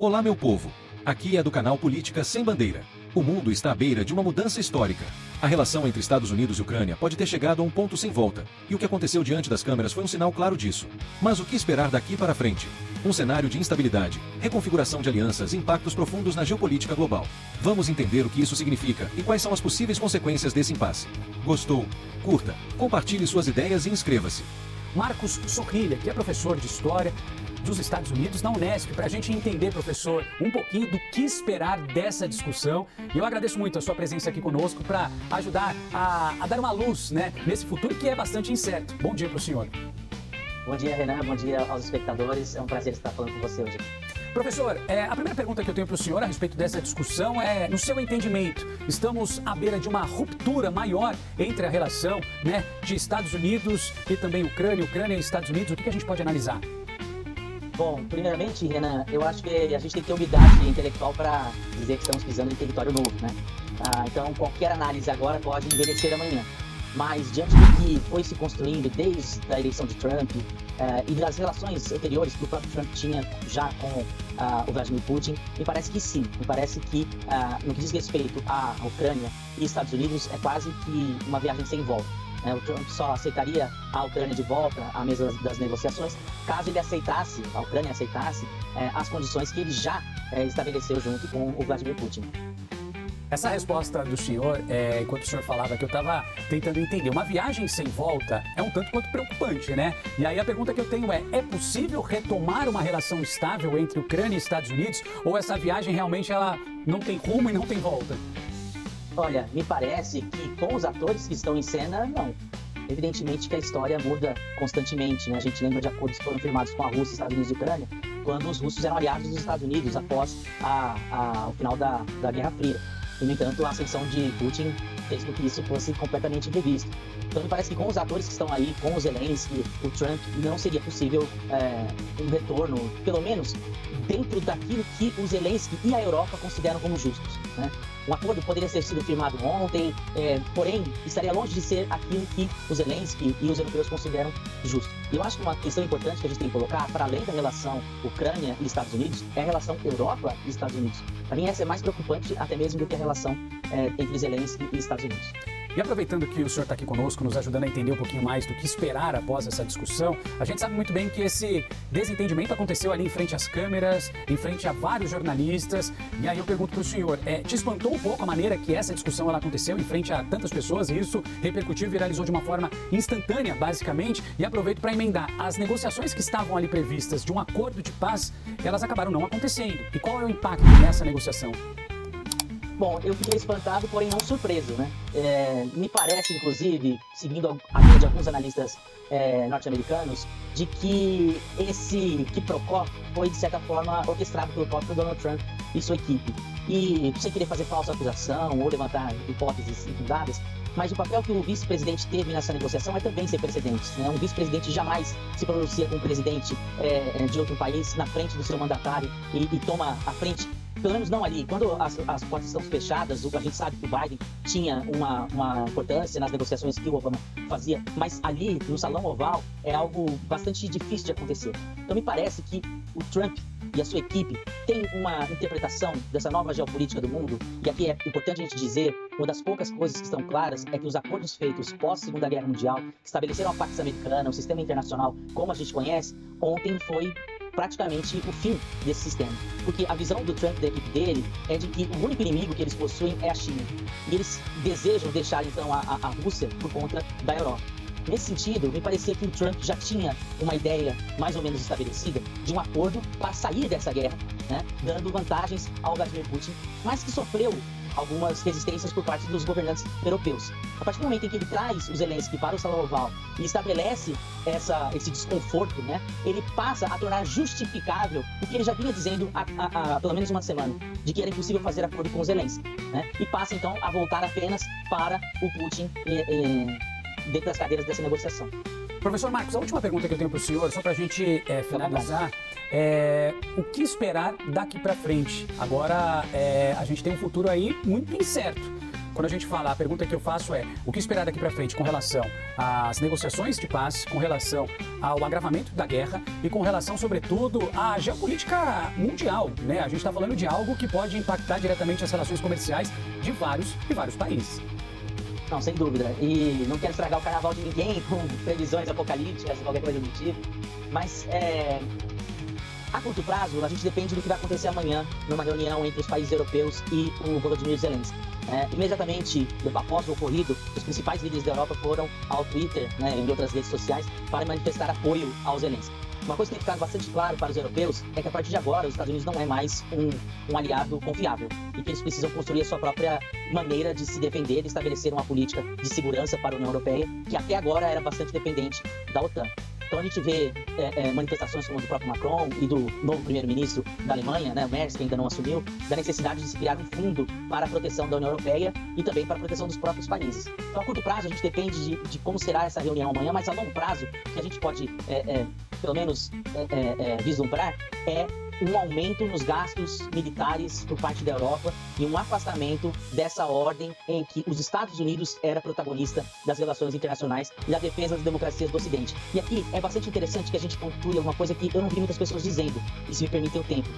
Olá, meu povo. Aqui é do canal Política Sem Bandeira. O mundo está à beira de uma mudança histórica. A relação entre Estados Unidos e Ucrânia pode ter chegado a um ponto sem volta, e o que aconteceu diante das câmeras foi um sinal claro disso. Mas o que esperar daqui para frente? Um cenário de instabilidade, reconfiguração de alianças e impactos profundos na geopolítica global. Vamos entender o que isso significa e quais são as possíveis consequências desse impasse. Gostou? Curta, compartilhe suas ideias e inscreva-se. Marcos Sorrilha, que é professor de História dos Estados Unidos na Unesp, para a gente entender, professor, um pouquinho do que esperar dessa discussão. E eu agradeço muito a sua presença aqui conosco para ajudar a dar uma luz, né, nesse futuro que é bastante incerto. Bom dia para o senhor. Bom dia, Renan. Bom dia aos espectadores. É um prazer estar falando com você hoje. Professor, a primeira pergunta que eu tenho para o senhor a respeito dessa discussão é, no seu entendimento, estamos à beira de uma ruptura maior entre a relação, né, de Estados Unidos e também Ucrânia e Estados Unidos? O que a gente pode analisar? Bom, primeiramente, Renan, eu acho que a gente tem que ter humildade intelectual para dizer que estamos pisando em território novo, né? Então, qualquer análise agora pode envelhecer amanhã. Mas, diante do que foi se construindo desde a eleição de Trump e das relações anteriores que o próprio Trump tinha já com o Vladimir Putin, me parece que sim. Me parece que, no que diz respeito à Ucrânia e Estados Unidos, é quase que uma viagem sem volta. O Trump só aceitaria a Ucrânia de volta à mesa das negociações caso ele aceitasse, a Ucrânia aceitasse, as condições que ele já estabeleceu junto com o Vladimir Putin. Essa resposta do senhor, enquanto o senhor falava que eu estava tentando entender, uma viagem sem volta é um tanto quanto preocupante, né? E aí a pergunta que eu tenho é possível retomar uma relação estável entre Ucrânia e Estados Unidos, ou essa viagem realmente ela não tem rumo e não tem volta? Olha, me parece que com os atores que estão em cena, não. Evidentemente que a história muda constantemente, né? A gente lembra de acordos que foram firmados com a Rússia, Estados Unidos e Ucrânia, quando os russos eram aliados dos Estados Unidos após o final da Guerra Fria. E, no entanto, a ascensão de Putin fez com que isso fosse completamente revisto. Então, me parece que com os atores que estão aí, com o Zelensky, o Trump, não seria possível um retorno, pelo menos dentro daquilo que o Zelensky e a Europa consideram como justos, né? Um acordo poderia ter sido firmado ontem, porém, estaria longe de ser aquilo que o Zelensky e os europeus consideram justo. E eu acho que uma questão importante que a gente tem que colocar, para além da relação Ucrânia e Estados Unidos, é a relação Europa e Estados Unidos. Para mim, essa é mais preocupante até mesmo do que a relação entre Zelensky e Estados Unidos. E aproveitando que o senhor está aqui conosco, nos ajudando a entender um pouquinho mais do que esperar após essa discussão, a gente sabe muito bem que esse desentendimento aconteceu ali em frente às câmeras, em frente a vários jornalistas. E aí eu pergunto para o senhor, te espantou um pouco a maneira que essa discussão ela aconteceu em frente a tantas pessoas e isso repercutiu e viralizou de uma forma instantânea, basicamente? E aproveito para emendar, as negociações que estavam ali previstas de um acordo de paz, elas acabaram não acontecendo. E qual é o impacto nessa negociação? Bom, eu fiquei espantado, porém não surpreso, né? Me parece, inclusive, seguindo a linha de alguns analistas norte-americanos, de que esse quiprocó foi, de certa forma, orquestrado pelo próprio Donald Trump e sua equipe. E, sem querer fazer falsa acusação ou levantar hipóteses infundadas, mas o papel que o vice-presidente teve nessa negociação é também ser precedentes, né? Um vice-presidente jamais se pronuncia com um presidente de outro país na frente do seu mandatário e toma a frente. Pelo menos não ali. Quando as portas estão fechadas, a gente sabe que o Biden tinha uma importância nas negociações que o Obama fazia, mas ali, no Salão Oval, é algo bastante difícil de acontecer. Então me parece que o Trump e a sua equipe têm uma interpretação dessa nova geopolítica do mundo, e aqui é importante a gente dizer, uma das poucas coisas que estão claras é que os acordos feitos pós-Segunda Guerra Mundial, que estabeleceram a Pax Americana, o sistema internacional como a gente conhece, ontem foi praticamente o fim desse sistema. Porque a visão do Trump e da equipe dele é de que o único inimigo que eles possuem é a China. E eles desejam deixar, então, a Rússia por conta da Europa. Nesse sentido, me parecia que o Trump já tinha uma ideia mais ou menos estabelecida de um acordo para sair dessa guerra, né, dando vantagens ao Vladimir Putin, mas que sofreu algumas resistências por parte dos governantes europeus. A partir do momento em que ele traz o Zelensky para o Salão Oval e estabelece esse desconforto, né, ele passa a tornar justificável o que ele já vinha dizendo há pelo menos uma semana, de que era impossível fazer acordo com o Zelensky, né, e passa então a voltar apenas para o Putin dentro das cadeiras dessa negociação. Professor Marcos, a última pergunta que eu tenho para o senhor, só para a gente finalizar, o que esperar daqui para frente? Agora, a gente tem um futuro aí muito incerto. quando a gente fala, a pergunta que eu faço é, o que esperar daqui para frente com relação às negociações de paz, com relação ao agravamento da guerra e com relação, sobretudo, à geopolítica mundial, né? A gente está falando de algo que pode impactar diretamente as relações comerciais de vários países. Não, sem dúvida. E não quero estragar o carnaval de ninguém com previsões apocalípticas, qualquer coisa do tipo. Mas a curto prazo, a gente depende do que vai acontecer amanhã numa reunião entre os países europeus e o Volodymyr Zelensky. Imediatamente após o ocorrido, os principais líderes da Europa foram ao Twitter, né, e outras redes sociais, para manifestar apoio ao Zelensky. Uma coisa que tem ficado bastante claro para os europeus é que a partir de agora os Estados Unidos não é mais um aliado confiável e que eles precisam construir a sua própria maneira de se defender e estabelecer uma política de segurança para a União Europeia, que até agora era bastante dependente da OTAN. Então a gente vê manifestações como a do próprio Macron e do novo primeiro-ministro da Alemanha, né, o Merz, que ainda não assumiu, da necessidade de se criar um fundo para a proteção da União Europeia e também para a proteção dos próprios países. Então a curto prazo a gente depende de como será essa reunião amanhã, mas a longo prazo que a gente pode pelo menos vislumbrar é um aumento nos gastos militares por parte da Europa e um afastamento dessa ordem em que os Estados Unidos era protagonista das relações internacionais e da defesa das democracias do Ocidente. E aqui é bastante interessante que a gente conclui alguma coisa que eu não vi muitas pessoas dizendo, e se me permitem o tempo.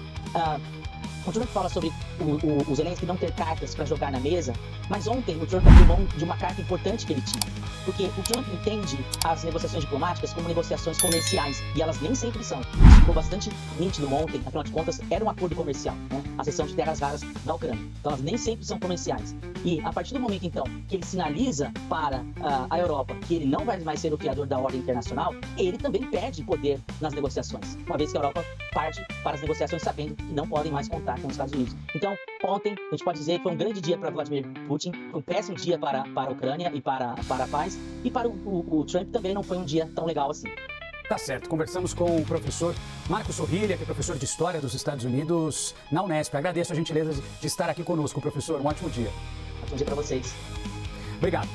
O Trump fala sobre o Zelensky não ter cartas para jogar na mesa, mas ontem o Trump abriu mão de uma carta importante que ele tinha. Porque o Trump entende as negociações diplomáticas como negociações comerciais, e elas nem sempre são. Isso ficou bastante nítido ontem, afinal de contas, era um acordo comercial, né? A cessão de terras raras da Ucrânia. Então elas nem sempre são comerciais. E a partir do momento, então, que ele sinaliza para a Europa que ele não vai mais ser o criador da ordem internacional, ele também perde poder nas negociações, uma vez que a Europa parte para as negociações sabendo que não podem mais contar com os Estados Unidos. Então, ontem, a gente pode dizer que foi um grande dia para Vladimir Putin, foi um péssimo dia para a Ucrânia e para a paz, e para o Trump também não foi um dia tão legal assim. Tá certo, conversamos com o professor Marco Sorrilha, que é professor de História dos Estados Unidos na Unesp. Agradeço a gentileza de estar aqui conosco, professor. Um ótimo dia. Ótimo dia para vocês. Obrigado.